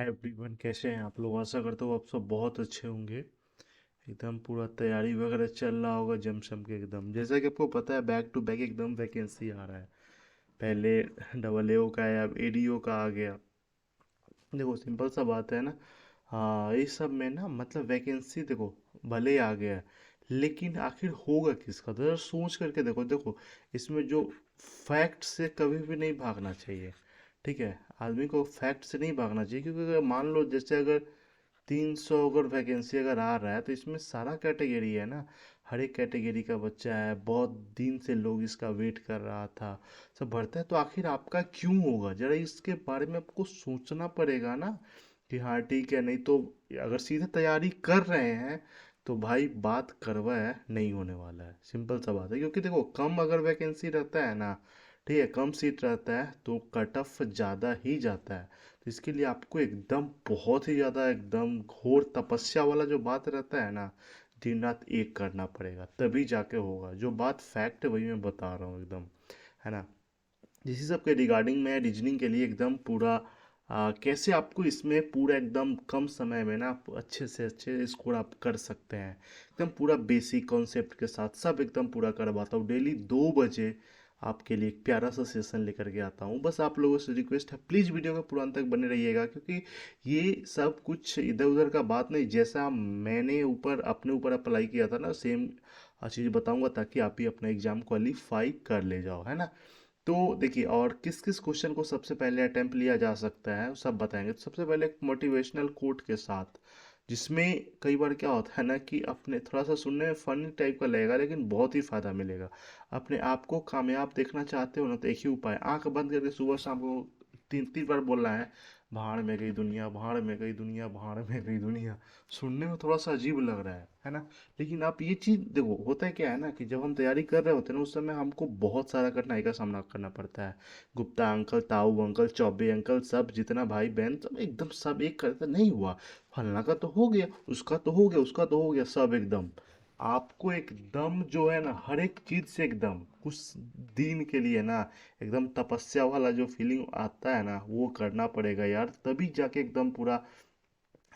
Everyone, कैसे हैं आप लोग? आशा करता हूँ आप सब बहुत अच्छे होंगे। एकदम पूरा तैयारी वगैरह चल रहा होगा जम शम के एकदम। जैसा कि आपको पता है, बैक टू बैक एकदम वैकेंसी आ रहा है। पहले डबल एओ का है, अब एडीओ का आ गया। देखो सिंपल सा बात है ना। हाँ, इस सब में ना मतलब वैकेंसी देखो भले ही आ गया है, लेकिन आखिर होगा किसका? तो जरा सोच करके देखो। देखो इसमें जो फैक्ट से कभी भी नहीं भागना चाहिए। ठीक है, आदमी को फैक्ट से नहीं भागना चाहिए, क्योंकि अगर मान लो जैसे अगर 300 अगर वैकेंसी अगर आ रहा है, तो इसमें सारा कैटेगरी है ना। हर एक कैटेगरी का बच्चा है, बहुत दिन से लोग इसका वेट कर रहा था, सब भरता है। तो आखिर आपका क्यों होगा? जरा इसके बारे में आपको सोचना पड़ेगा ना कि हाँ ठीक है। नहीं तो अगर सीधे तैयारी कर रहे हैं तो भाई बात करवा है, नहीं होने वाला है। सिंपल सा बात है, क्योंकि देखो कम अगर वैकेंसी रहता है ना, ठीक है, कम सीट रहता है तो कट ऑफ ज़्यादा ही जाता है। तो इसके लिए आपको एकदम बहुत ही ज़्यादा एकदम घोर तपस्या वाला जो बात रहता है ना, दिन रात एक करना पड़ेगा, तभी जाके होगा। जो बात फैक्ट है वही मैं बता रहा हूँ एकदम, है ना। इसी सब के रिगार्डिंग में रीजनिंग के लिए एकदम पूरा कैसे आपको इसमें पूरा एकदम कम समय में ना आप अच्छे से अच्छे स्कोर आप कर सकते हैं, एकदम पूरा बेसिक कॉन्सेप्ट के साथ सब एकदम पूरा करवाता हूँ। डेली 2 बजे आपके लिए एक प्यारा सा सेशन लेकर के आता हूँ। बस आप लोगों से रिक्वेस्ट है, प्लीज़ वीडियो के पूरा अंत तक बने रहिएगा, क्योंकि ये सब कुछ इधर उधर का बात नहीं। जैसा मैंने ऊपर अपने ऊपर अप्लाई किया था ना, सेम चीज़ बताऊंगा, ताकि आप ही अपना एग्जाम क्वालिफाई कर ले जाओ, है ना। तो देखिए, और किस किस क्वेश्चन को सबसे पहले अटेम्प्ट लिया जा सकता है वो सब बताएंगे। तो सबसे पहले एक मोटिवेशनल कोट के साथ, जिसमें कई बार क्या होता है ना कि अपने थोड़ा सा सुनने में फनी टाइप का लगेगा, लेकिन बहुत ही फायदा मिलेगा। अपने आप को कामयाब देखना चाहते हो ना, तो एक ही उपाय, आंख बंद करके सुबह शाम को 3 3 बार बोलना है, भाड़ में गई दुनिया, भाड़ में गई दुनिया, भाड़ में गई दुनिया। सुनने में थोड़ा सा अजीब लग रहा है ना। लेकिन आप ये चीज़ देखो, होता है क्या है ना कि जब हम तैयारी कर रहे होते हैं ना, उस समय हमको बहुत सारा कठिनाई का सामना करना पड़ता है। गुप्ता अंकल, ताऊ अंकल, चौबे अंकल, सब जितना भाई बहन सब एकदम सब एक करते नहीं हुआ। फलना का तो हो गया, उसका तो हो गया, उसका तो हो गया, सब एकदम। आपको एकदम जो है ना हर एक चीज से एकदम कुछ दिन के लिए ना एकदम तपस्या वाला जो फीलिंग आता है ना, वो करना पड़ेगा यार, तभी जाके एकदम पूरा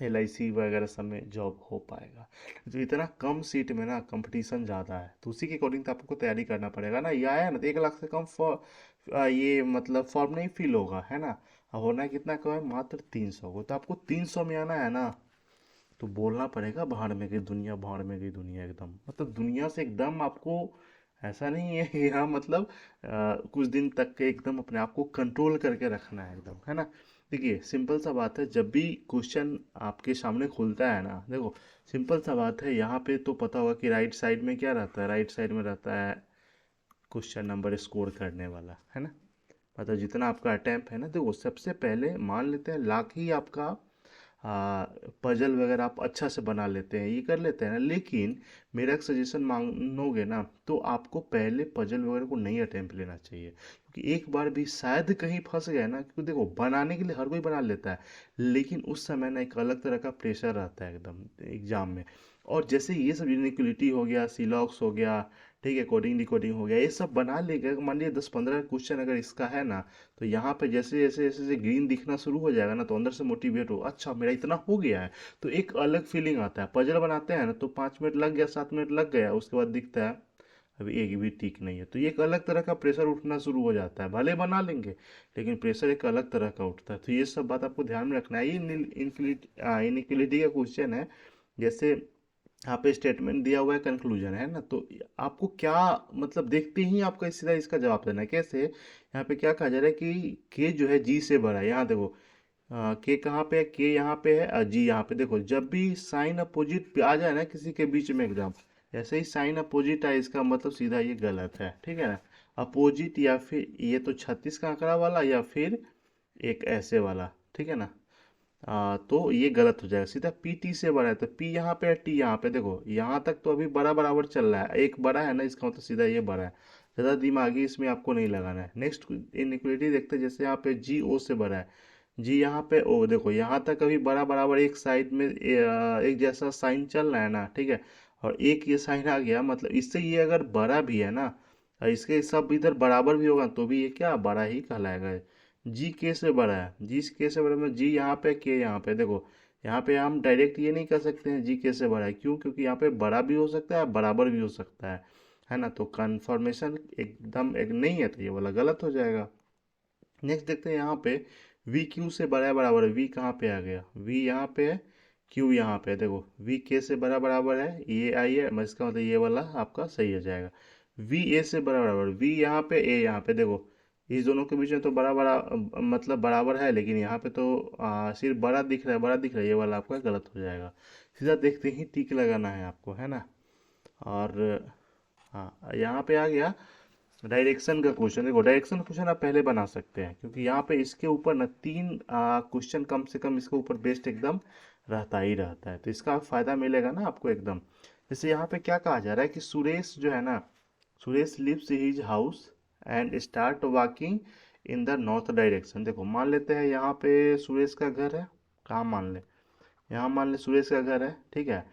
LIC वगैरह सब में जॉब हो पाएगा। तो इतना कम सीट में ना कंपटीशन ज़्यादा है, तो उसी के अकॉर्डिंग तो आपको तैयारी करना पड़ेगा ना। ये आया ना तो 1 लाख से कम ये मतलब फॉर्म नहीं फिल होगा, है ना। अब होना कितना कम है? मात्र 300 को। तो आपको 300 में आना है ना, तो बोलना पड़ेगा भाड़ में गई दुनिया, भाड़ में गई दुनिया, एकदम मतलब दुनिया से एकदम आपको। ऐसा नहीं है कि हाँ मतलब कुछ दिन तक के एकदम अपने आप को कंट्रोल करके रखना है एकदम, है ना। देखिए सिंपल सा बात है, जब भी क्वेश्चन आपके सामने खुलता है ना, देखो सिंपल सा बात है, यहाँ पे तो पता होगा कि राइट साइड में क्या रहता है। राइट साइड में रहता है क्वेश्चन नंबर स्कोर करने वाला, है ना। मतलब जितना आपका अटैम्प्ट है ना, देखो सबसे पहले मान लेते हैं लाख ही आपका पजल वगैरह आप अच्छा से बना लेते हैं, ये कर लेते हैं ना। लेकिन मेरा एक सजेशन मांगोगे ना, तो आपको पहले पजल वगैरह को नहीं अटेम्प्ट लेना चाहिए, क्योंकि एक बार भी शायद कहीं फंस गए ना, क्योंकि देखो बनाने के लिए हर कोई बना लेता है, लेकिन उस समय ना एक अलग तरह का प्रेशर रहता है एकदम एग्जाम में। और जैसे ये सब यूनिक्विलिटी हो गया, सिलॉक्स हो गया, ठीक है, कोडिंग डिकोडिंग हो गया, ये सब बना लेगा। मान लीजिए 10 15 क्वेश्चन अगर इसका है ना, तो यहाँ पे जैसे जैसे जैसे जैसे ग्रीन दिखना शुरू हो जाएगा ना, तो अंदर से मोटिवेट हो, अच्छा मेरा इतना हो गया है। तो एक अलग फीलिंग आता है। पजल बनाते हैं ना तो 5 मिनट लग गया, 7 मिनट लग गया, उसके बाद दिखता है अभी एक भी टिक नहीं है, तो ये एक अलग तरह का प्रेशर उठना शुरू हो जाता है। भले बना लेंगे, लेकिन प्रेशर एक अलग तरह का उठता है। तो ये सब बात आपको ध्यान में रखना है। ये इनइक्वलिटी का क्वेश्चन है। जैसे यहाँ पे स्टेटमेंट दिया हुआ है, कंक्लूजन है ना, तो आपको क्या मतलब देखते ही आपका सीधा इसका जवाब देना है। कैसे? यहाँ पे क्या कहा जा रहा है कि के जो है जी से बड़ा है। यहाँ देखो के कहाँ पे है, के यहाँ पे है और जी यहाँ पे। देखो जब भी साइन अपोजिट आ जाए ना किसी के बीच में एकदम, ऐसे ही साइन अपोजिट है, इसका मतलब सीधा ये गलत है, ठीक है ना। अपोजिट या फिर ये तो 36 का आंकड़ा वाला, या फिर एक ऐसे वाला, ठीक है ना। तो ये गलत हो जाएगा। सीधा पी टी से बड़ा है, तो पी यहाँ पे है, टी यहाँ पे। देखो यहाँ तक तो अभी बड़ा बराबर चल रहा है, एक बड़ा है ना, इसका मतलब सीधा ये बड़ा है। ज़्यादा दिमागी इसमें आपको नहीं लगाना है। नेक्स्ट इनइक्वलिटी देखते हैं, जैसे यहाँ पे जी ओ से बड़ा है, जी यहाँ पे ओ। देखो यहाँ तक अभी बड़ा बराबर एक साइड में एक जैसा साइन चल रहा है ना, ठीक है। और एक ये साइन आ गया, मतलब इससे ये अगर बड़ा भी है ना, और इसके सब इधर बराबर भी होगा, तो भी ये क्या बड़ा ही कहलाएगा। जी के से बड़ा है, जी के से बड़ा में जी यहाँ पे के यहाँ पे, देखो यहाँ पे हम डायरेक्ट ये नहीं कर सकते हैं जी के से बड़ा है, क्यों? क्योंकि यहाँ पे बड़ा भी हो सकता है बराबर भी हो सकता है ना। तो कन्फर्मेशन एकदम एक नहीं है, तो ये वाला गलत हो जाएगा। नेक्स्ट देखते हैं यहाँ पे वी क्यू से बड़ा है बराबर है, वी कहाँ पे आ गया, वी यहाँ पे है, क्यू यहाँ पे है। देखो वी के से बड़ा बराबर है, ये आई है, इसका मतलब ये वाला आपका सही हो जाएगा। वी ए से बड़ा बराबर, वी यहाँ पे ए यहाँ पे, देखो इस दोनों के बीच में तो बड़ा बड़ा मतलब बराबर है, लेकिन यहाँ पे तो सिर्फ बड़ा दिख रहा है, बड़ा दिख रहा है, ये वाला आपका गलत हो जाएगा। सीधा देखते ही टिक लगाना है आपको, है ना। और हाँ यहाँ पे आ गया डायरेक्शन का क्वेश्चन। देखो डायरेक्शन क्वेश्चन आप पहले बना सकते हैं, क्योंकि यहाँ पे इसके ऊपर ना तीन क्वेश्चन कम से कम इसके ऊपर बेस्ड एकदम रहता ही रहता है, तो इसका फायदा मिलेगा ना आपको एकदम। जैसे यहाँ पे क्या कहा जा रहा है कि सुरेश जो है ना, Suresh lives his house and start walking in the north direction. देखो मान लेते हैं यहाँ पे सुरेश का घर है, कहाँ मान ले, यहाँ मान ले सुरेश का घर है, ठीक है।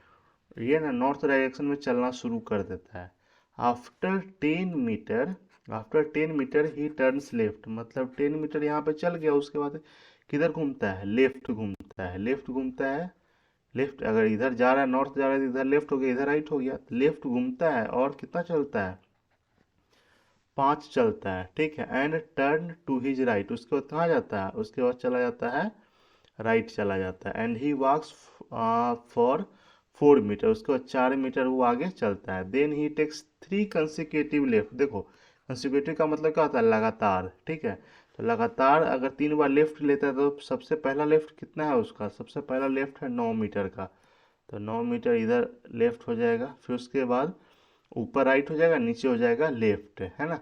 ये ना नॉर्थ डायरेक्शन में चलना शुरू कर देता है। After 10 metre, after 10 metre he turns left, मतलब 10 मीटर यहाँ पे चल गया, उसके बाद किधर घूमता है, लेफ्ट घूमता है, लेफ्ट घूमता है। लेफ्ट अगर इधर जा रहा है, नॉर्थ जा रहा है, तो इधर लेफ्ट हो गया, इधर राइट हो गया, लेफ्ट घूमता है और कितना चलता है, 5 चलता है, ठीक है। And turn to his right, उसके बाद कहाँ जाता है, उसके बाद चला जाता है राइट चला जाता है। And he walks for 4 metre, उसके बाद 4 मीटर वो आगे चलता है। Then he takes 3 consecutive left. देखो कंसिक्यूटिव का मतलब क्या होता है, लगातार, ठीक है। तो लगातार अगर 3 बार लेफ्ट लेता है, तो सबसे पहला लेफ्ट कितना है उसका, सबसे पहला लेफ्ट है 9 मीटर का, तो 9 मीटर इधर लेफ्ट हो जाएगा। फिर उसके बाद ऊपर राइट हो जाएगा, नीचे हो जाएगा लेफ्ट, है ना।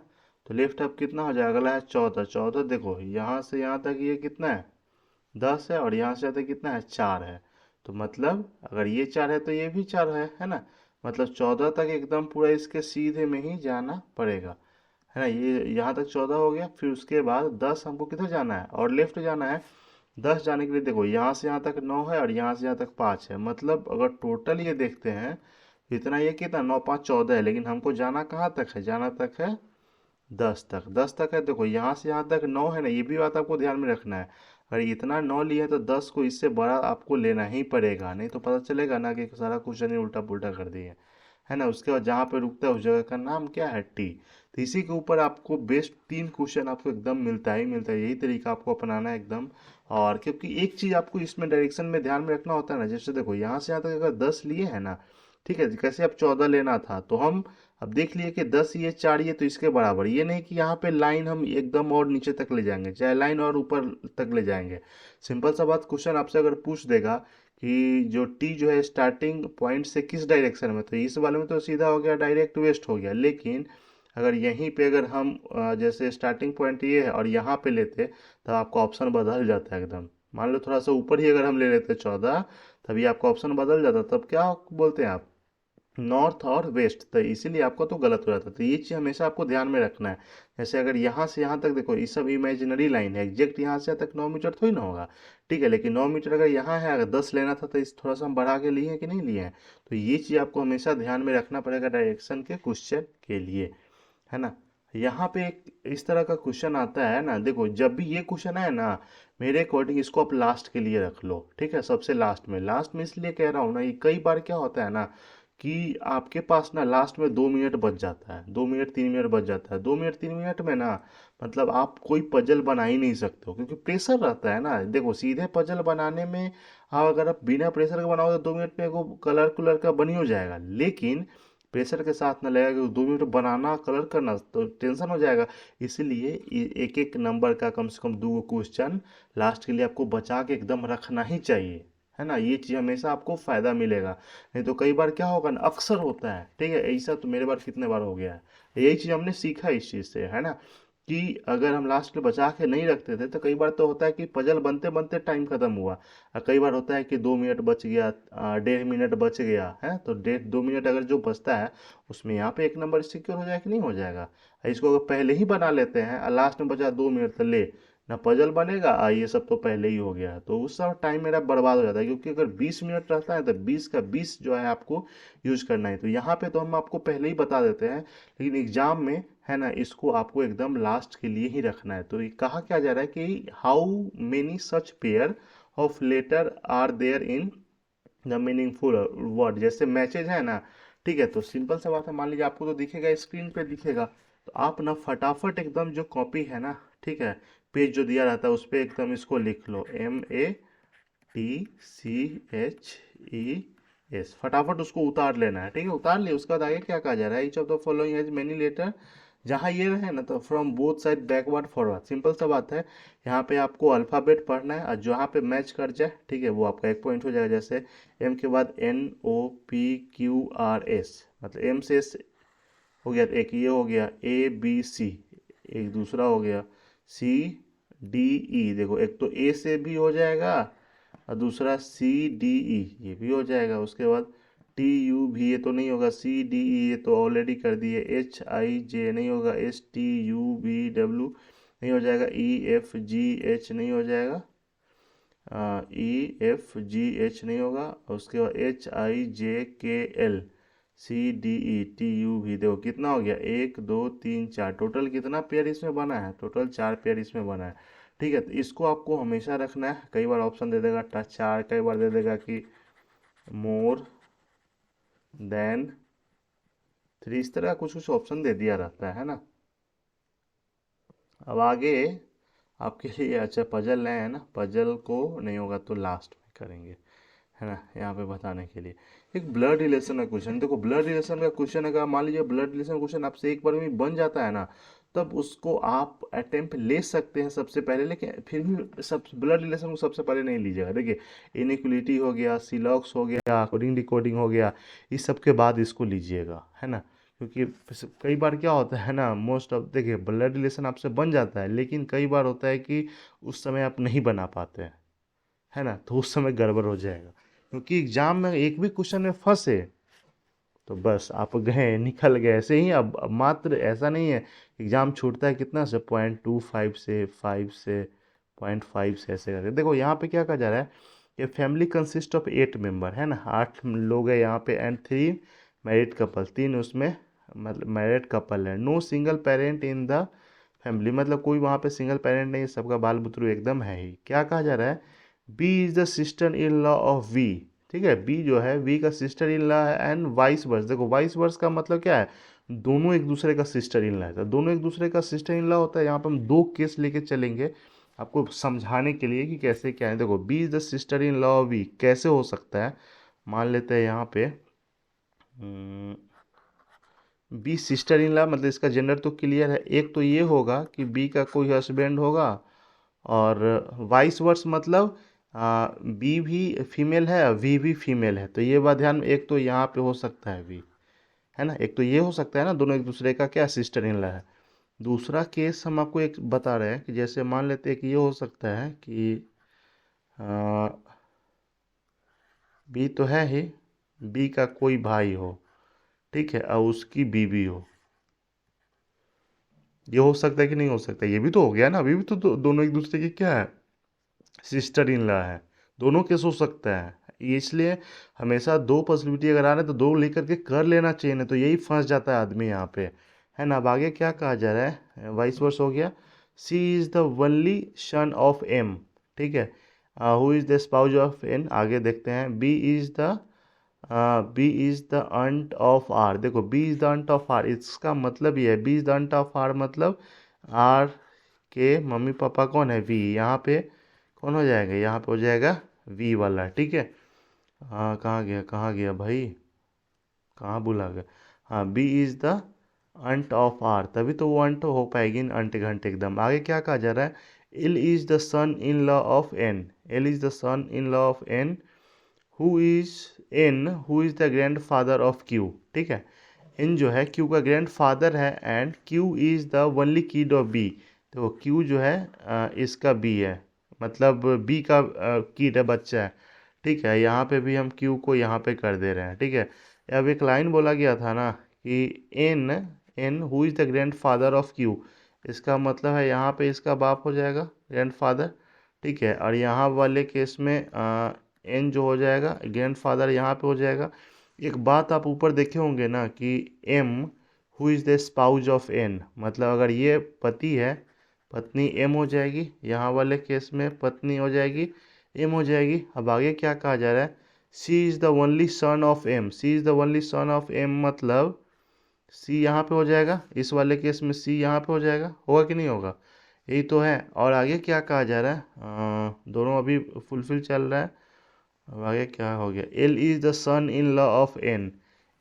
तो लेफ्ट अब कितना हो जाएगा, अगला है 14, 14 देखो यहाँ से यहाँ तक ये कितना है 10 है, और यहाँ से यहाँ तक कितना है 4 है। तो मतलब अगर ये 4 है तो ये भी 4 है ना। मतलब 14 तक एकदम पूरा इसके सीधे में ही जाना पड़ेगा, है ना। ये यहाँ तक 14 हो गया, फिर उसके बाद 10 हमको किधर जाना है और लेफ्ट जाना है। 10 जाने के लिए देखो यहाँ से यहाँ तक 9 है और यहाँ से यहाँ तक 5 है, मतलब अगर टोटल ये देखते हैं तो इतना, ये कितना 9 5 14 है, लेकिन हमको जाना कहाँ तक है, जाना तक है 10 तक, 10 तक है। देखो यहाँ से यहाँ तक 9 है ना, ये भी बात आपको ध्यान में रखना है। अगर इतना 9 लिया है तो 10 को इससे बड़ा आपको लेना ही पड़ेगा, नहीं तो पता चलेगा ना कि सारा क्वेश्चन ही उल्टा पुल्टा कर दिए, है ना। उसके बाद जहाँ पे रुकता है उस जगह का नाम क्या है, टी। तो इसी के ऊपर आपको बेस्ट 3 क्वेश्चन आपको एकदम मिलता ही मिलता है, यही तरीका आपको अपनाना है एकदम। और क्योंकि एक चीज़ आपको इसमें डायरेक्शन में ध्यान में रखना होता है ना, जैसे देखो यहाँ से यहाँ तक अगर 10 लिए है ना, ठीक है, कैसे अब 14 लेना था, तो हम अब देख लिए कि 10 ये 4 ये तो इसके बराबर, ये नहीं कि यहाँ पे लाइन हम एकदम और नीचे तक ले जाएंगे, चाहे लाइन और ऊपर तक ले जाएंगे। सिंपल सा बात, क्वेश्चन आपसे अगर पूछ देगा कि जो टी जो है स्टार्टिंग पॉइंट से किस डायरेक्शन में, तो इस वाले में तो सीधा हो गया, डायरेक्ट वेस्ट हो गया। लेकिन अगर यहीं पे अगर हम जैसे स्टार्टिंग पॉइंट ये है और यहाँ पे लेते, तब आपका ऑप्शन बदल जाता है एकदम। मान लो थोड़ा सा ऊपर ही अगर हम ले लेते 14, तभी आपका ऑप्शन बदल जाता, तब क्या बोलते हैं आप, नॉर्थ और वेस्ट, तो इसीलिए आपको तो गलत हो जाता है। तो ये चीज़ हमेशा आपको ध्यान में रखना है। जैसे अगर यहाँ से यहाँ तक देखो, ये सब इमेजिनरी लाइन है, एग्जैक्ट यहाँ से यहाँ तक 9 मीटर थोड़ी ना होगा, ठीक है। लेकिन 9 मीटर अगर यहाँ है, अगर 10 लेना था तो इस थोड़ा सा हम बढ़ा के लिए हैं कि नहीं लिए हैं। तो ये चीज़ आपको हमेशा ध्यान में रखना पड़ेगा डायरेक्शन के क्वेश्चन के लिए, है ना। यहाँ पे एक इस तरह का क्वेश्चन आता है ना, देखो जब भी ये क्वेश्चन है ना, मेरे अकॉर्डिंग इसको आप लास्ट के लिए रख लो, ठीक है, सबसे लास्ट में। लास्ट में इसलिए कह रहा हूँ ना, ये कई बार क्या होता है ना कि आपके पास ना लास्ट में 2 मिनट बच जाता है, 2 मिनट 3 मिनट बच जाता है, 2 मिनट 3 मिनट में ना, मतलब आप कोई पजल बना ही नहीं सकते हो, क्योंकि प्रेशर रहता है ना। देखो सीधे पजल बनाने में आप अगर आप बिना प्रेशर के बनाओ तो 2 मिनट में वो कलर कुलर का बन ही हो जाएगा, लेकिन प्रेशर के साथ ना लगेगा कि 2 मिनट बनाना कलर करना, तो टेंशन हो जाएगा। इसीलिए एक एक नंबर का कम से कम 2 क्वेश्चन लास्ट के लिए आपको बचा के एकदम रखना ही चाहिए, है ना। ये चीज़ हमेशा आपको फायदा मिलेगा। नहीं तो कई बार क्या होगा ना, अक्सर होता है, ठीक है, ऐसा तो मेरे बार कितने बार हो गया है। यही चीज़ हमने सीखा इस चीज़ से, है ना, कि अगर हम लास्ट में बचा के नहीं रखते थे तो कई बार तो होता है कि पजल बनते बनते टाइम खत्म हुआ, और कई बार होता है कि 2 मिनट बच गया, 1.5 मिनट बच गया है, तो 1.5 2 मिनट अगर जो बचता है उसमें यहाँ पे एक नंबर सिक्योर हो जाए कि नहीं हो जाएगा। इसको अगर पहले ही बना लेते हैं और लास्ट में बचा 2 मिनट, तो ले ना पजल बनेगा, ये सब तो पहले ही हो गया है, तो उस समय टाइम मेरा बर्बाद हो जाता है। क्योंकि अगर 20 मिनट रहता है तो 20 का 20 जो है आपको यूज करना है, तो यहाँ पे तो हम आपको पहले ही बता देते हैं, लेकिन एग्जाम में है ना, इसको आपको एकदम लास्ट के लिए ही रखना है। तो ये कहा क्या जा रहा है कि how many such pair of letter are there in the meaningful word. जैसे मैचेज है ना, ठीक है, तो सिंपल सा बात है, मान लीजिए आपको तो दिखेगा, स्क्रीन पे दिखेगा, तो आप ना फटाफट एकदम जो कॉपी है ना, ठीक है, पेज जो दिया रहता है उस पर एकदम इसको लिख लो, MATCHES, फटाफट उसको उतार लेना है, ठीक है, उतार लिया। उसके बाद आगे क्या कहा जा रहा है, each of the following has many letter, जहाँ ये रहे ना, तो from both side backward forward, simple सा बात है, यहाँ पे आपको अल्फ़ाबेट पढ़ना है और जहाँ पे मैच कर जाए, ठीक है, वो आपका एक पॉइंट हो जाएगा। जैसे एम के बाद NOPQRS, मतलब एम से एस हो गया, एक ये हो गया ABC, एक दूसरा हो गया CDE, देखो एक तो ए से भी हो जाएगा और दूसरा CDE ये भी हो जाएगा। उसके बाद TUV ये तो नहीं होगा, CDE ये तो ऑलरेडी कर दिए, HIJ नहीं होगा, STUVW नहीं हो जाएगा, EFGH नहीं हो जाएगा, EFGH नहीं होगा, और उसके बाद HIJKL CDETUV, देखो कितना हो गया, 1 2 3 4, टोटल कितना पेयर इसमें बना है, टोटल 4 पेयर इसमें बना है, ठीक है। तो इसको आपको हमेशा रखना है, कई बार ऑप्शन दे देगा 4, कई बार दे देगा कि मोर देन 3, इस तरह कुछ कुछ ऑप्शन दे दिया रहता है ना। अब आगे आपके लिए अच्छा पजल नया है ना, पजल को नहीं होगा तो लास्ट में करेंगे, है ना, यहाँ पे बताने के लिए एक ब्लड रिलेशन का क्वेश्चन। देखो ब्लड रिलेशन का क्वेश्चन अगर मान लीजिए ब्लड रिलेशन क्वेश्चन आपसे एक बार में बन जाता है ना, तब उसको आप अटेम्प्ट ले सकते हैं सबसे पहले, लेकिन फिर भी सब ब्लड रिलेशन को सबसे पहले नहीं लीजिएगा। देखिए इनइक्वलिटी हो गया, सिलॉक्स हो गया, कोडिंग डिकोडिंग हो गया, इस सब के बाद इसको लीजिएगा, है ना, क्योंकि कई बार क्या होता है ना, मोस्ट ऑफ देखिए ब्लड रिलेशन आपसे बन जाता है, लेकिन कई बार होता है कि उस समय आप नहीं बना पाते हैं, है ना, तो उस समय गड़बड़ हो जाएगा, क्योंकि एग्जाम में एक भी क्वेश्चन में फंसे तो बस आप गए, निकल गए ऐसे ही। अब मात्र ऐसा नहीं है, एग्जाम छूटता है कितना से, 0.25 से 5 से 0.5 से, ऐसे करके। देखो यहाँ पे क्या कहा जा रहा है कि फैमिली कंसिस्ट ऑफ 8 मेंबर, है ना, 8 लोग है यहाँ पे, एंड 3 मैरिड कपल, 3 उसमें मतलब मैरिड कपल है, no single parent in the family, मतलब कोई वहाँ पे सिंगल पेरेंट नहीं है, सबका बाल बुतरू एकदम है ही। क्या कहा जा रहा है, B is the sister in law of V, ठीक है, बी जो है वी का सिस्टर इन लॉ है, एंड वाइस वर्स। देखो वाइस वर्स का मतलब क्या है, दोनों एक दूसरे का सिस्टर इन लॉ है, तो दोनों एक दूसरे का सिस्टर इन लॉ होता है। यहाँ पर हम 2 केस लेके चलेंगे आपको समझाने के लिए कि कैसे क्या है। देखो B is the sister in law of V कैसे हो सकता है, मान लेते हैं यहाँ पे बी सिस्टर इन लॉ, मतलब इसका जेंडर तो क्लियर है, एक तो ये होगा कि बी का कोई हस्बैंड होगा, और वाइस वर्स मतलब बी भी फीमेल है वी भी फीमेल है, तो ये बात ध्यान, एक तो यहाँ पे हो सकता है वी, है ना, एक तो ये हो सकता है ना, दोनों एक दूसरे का क्या सिस्टर इन लॉ है। दूसरा केस हम आपको एक बता रहे हैं कि जैसे मान लेते हैं कि ये हो सकता है कि बी तो है ही, बी का कोई भाई हो, ठीक है, और उसकी बीवी हो, ये हो सकता है कि नहीं हो सकता, ये भी तो हो गया ना, अभी भी तो दोनों एक दूसरे की क्या है, सिस्टर इन लॉ है, दोनों केस हो सकता है। ये इसलिए हमेशा 2 पॉसिबिलिटी अगर आ रहे हैं तो 2 लेकर के कर लेना चाहिए, नहीं तो यही फंस जाता है आदमी यहाँ पे, है ना। अब आगे क्या कहा जा रहा है, वाइस वर्स हो गया, C is the only son of M, ठीक है, who is the spouse of N, आगे देखते हैं, B is the aunt of R. देखो B is the aunt of R, इसका मतलब ये है, B is the aunt of R मतलब आर के मम्मी पापा कौन है, वी, यहाँ पे कौन हो जाएगा, यहाँ पे हो जाएगा वी वाला, ठीक है। हाँ कहाँ गया भाई, कहाँ भूला गया, हाँ B is the aunt of R, तभी तो वो अंट हो पाएगी, अंट घंट एकदम। आगे क्या कहा जा रहा है, L is the son in law of N, L is the son in law of N, who is the grandfather of Q, ठीक है, एन जो है क्यू का ग्रैंड फादर है, and Q is the only kid of B. तो Q जो है इसका बी है, मतलब बी का किड है, बच्चा है, ठीक है। यहाँ पे भी हम क्यू को यहाँ पे कर दे रहे हैं, ठीक है। अब एक लाइन बोला गया था ना कि N N who is the grandfather of Q, इसका मतलब है यहाँ पे इसका बाप हो जाएगा ग्रैंड फादर, ठीक है, और यहाँ वाले केस में एन जो हो जाएगा ग्रैंड फादर यहाँ पे हो जाएगा। एक बात आप ऊपर देखे होंगे ना कि M who is the spouse of N, मतलब अगर ये पति है, पत्नी एम हो जाएगी, यहाँ वाले केस में पत्नी हो जाएगी एम हो जाएगी। अब आगे क्या कहा जा रहा है, C is the only son of M, C is the only son of M, मतलब सी यहाँ पे हो जाएगा, इस वाले केस में सी यहाँ पे हो जाएगा, होगा कि नहीं होगा, यही तो है। और आगे क्या कहा जा रहा है, दोनों अभी फुलफिल चल रहा है। अब आगे क्या हो गया, L is the son in law of N,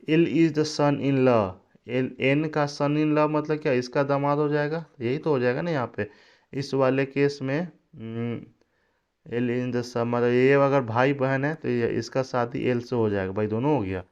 L is the son in law, L N का सन इन लॉ मतलब क्या, इसका दामाद हो जाएगा, यही तो हो जाएगा ना यहाँ पे इस वाले केस में। एल इन द सन मतलब ये अगर भाई बहन है तो ये इसका शादी एल से हो जाएगा, भाई दोनों हो गया,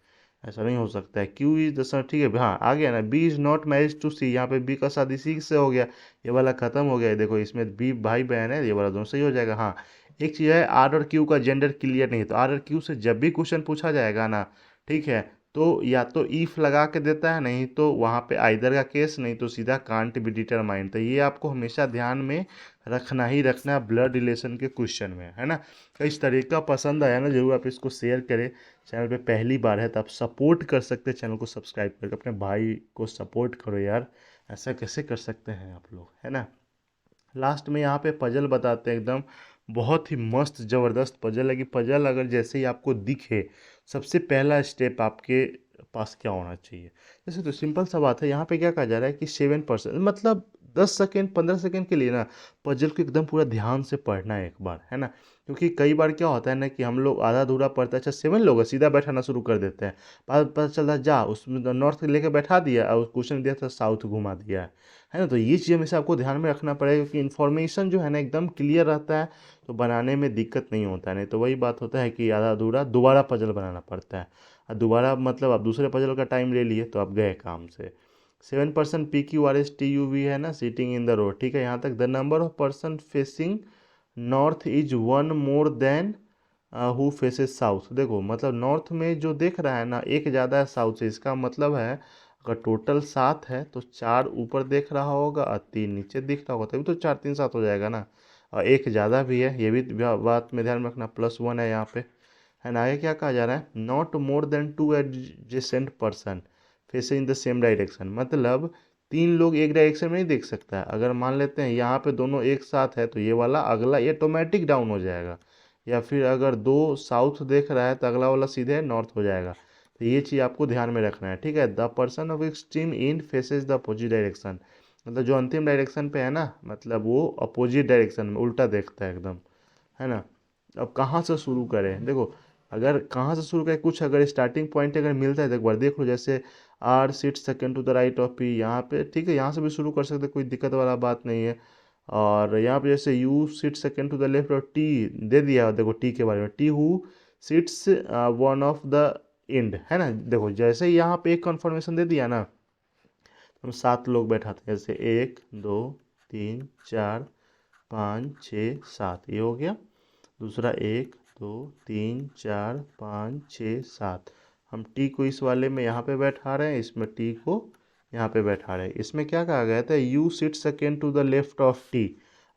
ऐसा नहीं हो सकता है। क्यू इज द सन, ठीक है हाँ आ गया ना, B is not marriage to C, यहाँ पे बी का शादी सी से हो गया, ये वाला खत्म हो गया, देखो इसमें बी भाई बहन है, ये वाला दोनों सही हो जाएगा। हाँ एक चीज़ है, आर और क्यू का जेंडर क्लियर नहीं, तो आर और क्यू से जब भी क्वेश्चन पूछा जाएगा ना, ठीक है, तो या तो इफ लगा के देता है, नहीं तो वहाँ पे आइदर का केस, नहीं तो सीधा कांट बी डिटरमाइंड। तो ये आपको हमेशा ध्यान में रखना ही रखना है ब्लड रिलेशन के क्वेश्चन में, है ना। तो इस तरीका पसंद आया ना, जरूर आप इसको शेयर करें। चैनल पे पहली बार है तो आप सपोर्ट कर सकते हैं, चैनल को सब्सक्राइब करके अपने भाई को सपोर्ट करो यार, ऐसा कैसे कर सकते हैं आप लोग, है ना। लास्ट में यहाँ पे पजल बताते हैं, एकदम बहुत ही मस्त ज़बरदस्त पजल है कि पजल अगर जैसे ही आपको दिखे, सबसे पहला स्टेप आपके पास क्या होना चाहिए। जैसे तो सिंपल सा बात है, यहाँ पे क्या कहा जा रहा है कि 7%, मतलब 10 सेकेंड 15 सेकेंड के लिए ना पजल को एकदम पूरा ध्यान से पढ़ना है एक बार, है ना। क्योंकि कई बार क्या होता है ना कि हम लोग आधा अधूरा पढ़ते हैं, अच्छा 7 लोग हैं, सीधा बैठाना शुरू कर देते हैं, बाद पता चलता है जा उसमें नॉर्थ लेके बैठा दिया और क्वेश्चन दिया था साउथ घुमा दिया है ना। तो ये चीज़ हमेशा आपको ध्यान में रखना पड़ेगा, क्योंकि इन्फॉर्मेशन जो है ना एकदम क्लियर रहता है तो बनाने में दिक्कत नहीं होता है, नहीं तो वही बात होता है कि आधा अधूरा दोबारा पजल बनाना पड़ता है, और दोबारा मतलब आप दूसरे पजल का टाइम ले लिए तो आप गए काम से। 7% PQRS TUV है ना, सीटिंग इन द रोड, ठीक है, यहाँ तक। The number of person facing north is one more than who faces south, देखो मतलब नॉर्थ में जो देख रहा है ना एक ज़्यादा है साउथ से, इसका मतलब है अगर टोटल 7 है तो 4 ऊपर देख रहा होगा और 3 नीचे दिख रहा होगा, तभी तो 4 3 7 हो जाएगा ना। और एक ज़्यादा भी है, ये भी बात में ध्यान में रखना, +1 है यहाँ पे, है ना। आगे क्या कहा जा रहा है, not more than 2 adjacent person facing in the same direction, मतलब 3 लोग एक डायरेक्शन में नहीं देख सकता है। अगर मान लेते हैं यहाँ पे दोनों एक साथ है तो ये वाला अगला ये ऑटोमेटिक डाउन हो जाएगा, या फिर अगर दो साउथ देख रहा है तो अगला वाला सीधे नॉर्थ हो जाएगा। तो ये चीज़ आपको ध्यान में रखना है, ठीक है। The person of extreme in faces the opposite direction, मतलब जो अंतिम डायरेक्शन पे है ना, मतलब वो अपोजिट डायरेक्शन में उल्टा देखता है एकदम, है ना। अब कहाँ से शुरू करें, देखो अगर कहाँ से शुरू करें, कुछ अगर स्टार्टिंग पॉइंट अगर मिलता है तो एक बार देख लो, जैसे R sit second to the right of P, यहाँ पे ठीक है, यहाँ से भी शुरू कर सकते, कोई दिक्कत वाला बात नहीं है। और यहाँ पे जैसे U sit second to the left और टी दे दिया, देखो टी के बारे में, T who sits one of the end, है ना। देखो जैसे ही यहाँ पे एक कन्फर्मेशन दे दिया ना, हम 7 लोग बैठाते हैं, जैसे 1 2 3 4 5 6 7, ये हो गया। दूसरा 1 2 3 4 5 6 7, हम टी को इस वाले में यहाँ पे बैठा रहे हैं, इसमें टी को यहाँ पे बैठा रहे हैं। इसमें क्या कहा गया था, U sit second to the left of T,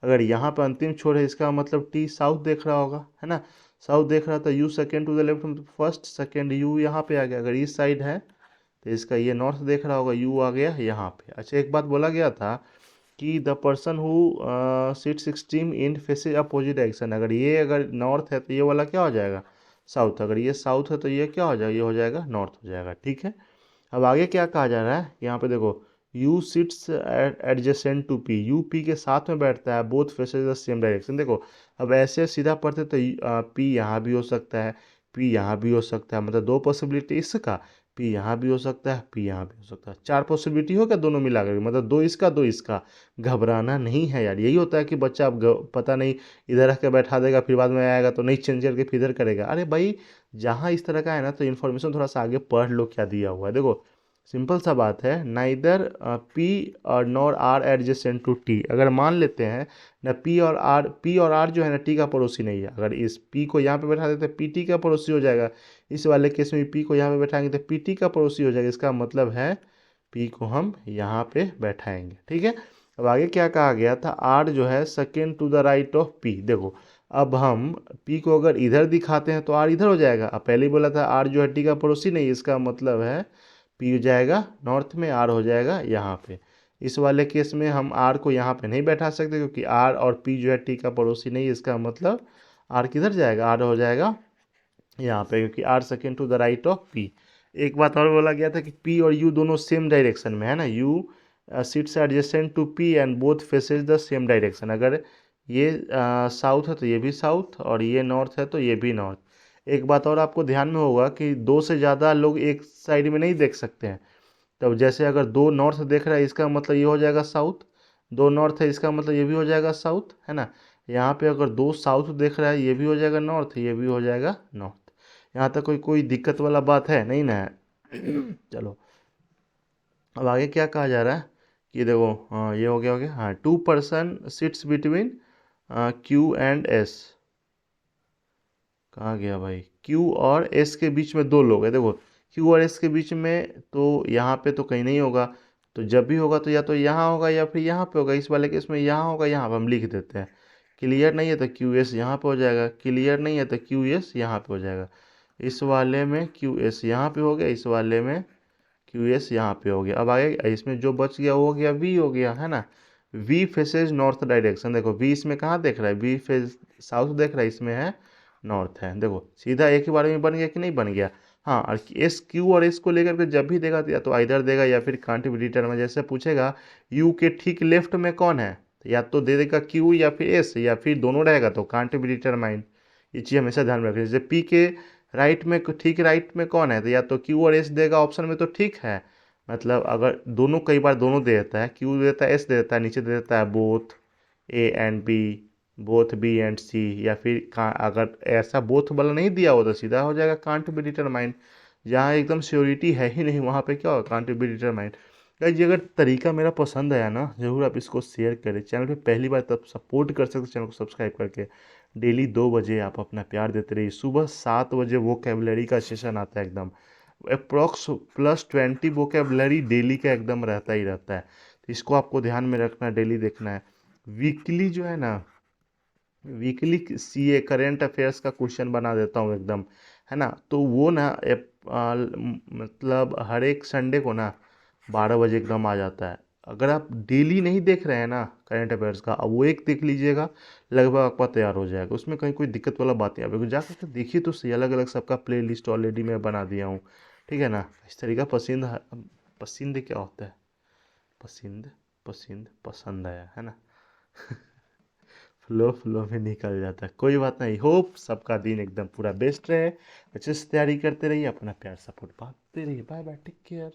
अगर यहाँ पे अंतिम छोर है इसका मतलब टी साउथ देख रहा होगा, है ना। साउथ देख रहा था, U second to the left मतलब फर्स्ट सेकेंड यू यहाँ पे आ गया, अगर इस साइड है तो इसका ये नॉर्थ देख रहा होगा, यू आ गया यहाँ पे। अच्छा एक बात बोला गया था कि the person who sits extreme in faces opposite direction, अगर ये अगर नॉर्थ है तो ये वाला क्या हो जाएगा, साउथ, अगर ये साउथ है तो ये क्या हो जाएगा, ये हो जाएगा नॉर्थ हो जाएगा, ठीक है। अब आगे क्या कहा जा रहा है, यहाँ पे देखो U sits adjacent to P, U P के साथ में बैठता है, both faces the same direction, देखो अब ऐसे सीधा पढ़ते तो पी यहाँ भी हो सकता है, पी यहाँ भी हो सकता है, मतलब 2 पॉसिबिलिटी इसका, पी यहाँ भी हो सकता है, पी यहाँ भी हो सकता है, 4 पॉसिबिलिटी हो क्या दोनों मिला करके, मतलब 2 इसका 2 इसका। घबराना नहीं है यार, यही होता है कि बच्चा अब पता नहीं इधर रख के बैठा देगा, फिर बाद में आएगा तो नहीं चेंज करके फिर इधर करेगा, अरे भाई जहाँ इस तरह का है ना तो इन्फॉर्मेशन थोड़ा सा आगे पढ़ लो क्या दिया हुआ है। देखो सिंपल सा बात है, नाइदर पी और nor R adjacent to T, अगर मान लेते हैं ना पी और आर जो है ना टी का पड़ोसी नहीं है, अगर इस पी को यहाँ पे बैठा देते हैं पी टी का पड़ोसी हो जाएगा, इस वाले केस में पी को यहाँ पे बैठाएंगे तो पी टी का पड़ोसी हो जाएगा, इसका मतलब है पी को हम यहाँ पे बैठाएंगे, ठीक है। अब आगे क्या कहा गया था, आर जो है second to the right of P, देखो अब हम पी को अगर इधर दिखाते हैं तो आर इधर हो जाएगा, अब पहले ही बोला था आर जो है टी का पड़ोसी नहीं, इसका मतलब है पी हो जाएगा नॉर्थ में, आर हो जाएगा यहाँ पे। इस वाले केस में हम आर को यहाँ पे नहीं बैठा सकते क्योंकि आर और पी जो है टी का पड़ोसी नहीं है, इसका मतलब आर किधर जाएगा, आर हो जाएगा यहाँ पे, क्योंकि R second to the right of P. एक बात और बोला गया था कि पी और यू दोनों सेम डायरेक्शन में है ना, U sits adjacent to P and both faces the same direction. अगर ये साउथ है तो ये भी साउथ, और ये नॉर्थ है तो ये भी नॉर्थ। एक बात और आपको ध्यान में होगा कि दो से ज़्यादा लोग एक साइड में नहीं देख सकते हैं। तब जैसे अगर दो नॉर्थ देख रहा है इसका मतलब ये हो जाएगा साउथ, दो नॉर्थ है इसका मतलब ये भी हो जाएगा साउथ, है ना। यहाँ पे अगर दो साउथ देख रहा है ये भी हो जाएगा नॉर्थ, ये भी हो जाएगा नॉर्थ। यहाँ तक कोई कोई दिक्कत वाला बात है नहीं ना। चलो अब आगे क्या कहा जा रहा है कि देखो, हाँ ये हो गया हाँ, 2 person sits between Q and S. कहाँ गया भाई, क्यू और एस के बीच में दो लोग हैं। देखो क्यू और एस के बीच में तो यहाँ पे तो कहीं नहीं होगा, तो जब भी होगा तो या तो यहाँ होगा या फिर यहाँ पे होगा। इस वाले केस में यहाँ होगा, यहाँ पे हम लिख देते हैं। क्लियर नहीं है तो क्यू एस यहाँ पे हो जाएगा, क्लियर नहीं है तो क्यू एस यहाँ पे हो जाएगा। इस वाले में क्यू एस यहाँ पे हो गया, इस वाले में क्यू एस यहाँ पे हो गया। अब आगे इसमें जो बच गया वो हो गया वी हो गया, है ना। V faces north direction. देखो वी इसमें कहाँ देख रहा है, वी फेस साउथ देख रहा है, इसमें है नॉर्थ है। देखो सीधा एक ही बार में बन गया कि नहीं बन गया। हाँ, और एस क्यू और एस को लेकर के जब भी देगा तो या तो इधर देगा या फिर कांट भी डिटरमाइन। जैसे पूछेगा यू के ठीक लेफ्ट में कौन है, तो या तो दे देगा क्यू या फिर एस, या फिर दोनों रहेगा तो कांट भी डिटरमाइन। ये चीज़ हमेशा ध्यान में रखें। जैसे पी के राइट में ठीक राइट में कौन है, तो या तो क्यू और एस देगा ऑप्शन में तो ठीक है। मतलब अगर दोनों, कई बार दोनों दे देता है, क्यू देता है एस दे देता है, नीचे दे देता है both A and B, both B and C, या फिर अगर ऐसा बोथ वाला नहीं दिया हो तो सीधा हो जाएगा कांट बी डिटरमाइंड। जहाँ एकदम श्योरिटी है ही नहीं वहाँ पे क्या होगा, कांट बी डिटरमाइंड। गाइस ये अगर तरीका मेरा पसंद आया ना, ज़रूर आप इसको शेयर करें। चैनल पे पहली बार तब सपोर्ट कर सकते, चैनल को सब्सक्राइब करके। डेली 2 बजे आप अपना प्यार देते रहिए। सुबह 7 बजे वोकेबलरी का सेशन आता है, एकदम अप्रॉक्स +20 वोकेबलरी डेली का एकदम रहता ही रहता है। तो इसको आपको ध्यान में रखना, डेली देखना है। वीकली जो है ना, वीकली सीए करेंट अफेयर्स का क्वेश्चन बना देता हूँ एकदम, है ना। तो वो ना मतलब हर एक संडे को ना 12 बजे एकदम आ जाता है। अगर आप डेली नहीं देख रहे हैं ना करेंट अफेयर्स का, अब वो एक देख लीजिएगा, लगभग आपका तैयार हो जाएगा। उसमें कहीं कोई दिक्कत वाला बात नहीं है। जाकर के देखिए तो सही, अलग अलग सबका प्ले लिस्ट ऑलरेडी मैं बना दिया हूँ, ठीक है ना। इस तरीका पसंद, पसंद क्या होता है, पसंद पसंद पसंद आया, है ना। फ्लो फ्लो में निकल जाता है, कोई बात नहीं। होप सबका दिन एकदम पूरा बेस्ट रहे, अच्छे से तैयारी करते रहिए, अपना प्यार सपोर्ट पाते रहिए। Bye bye, take care.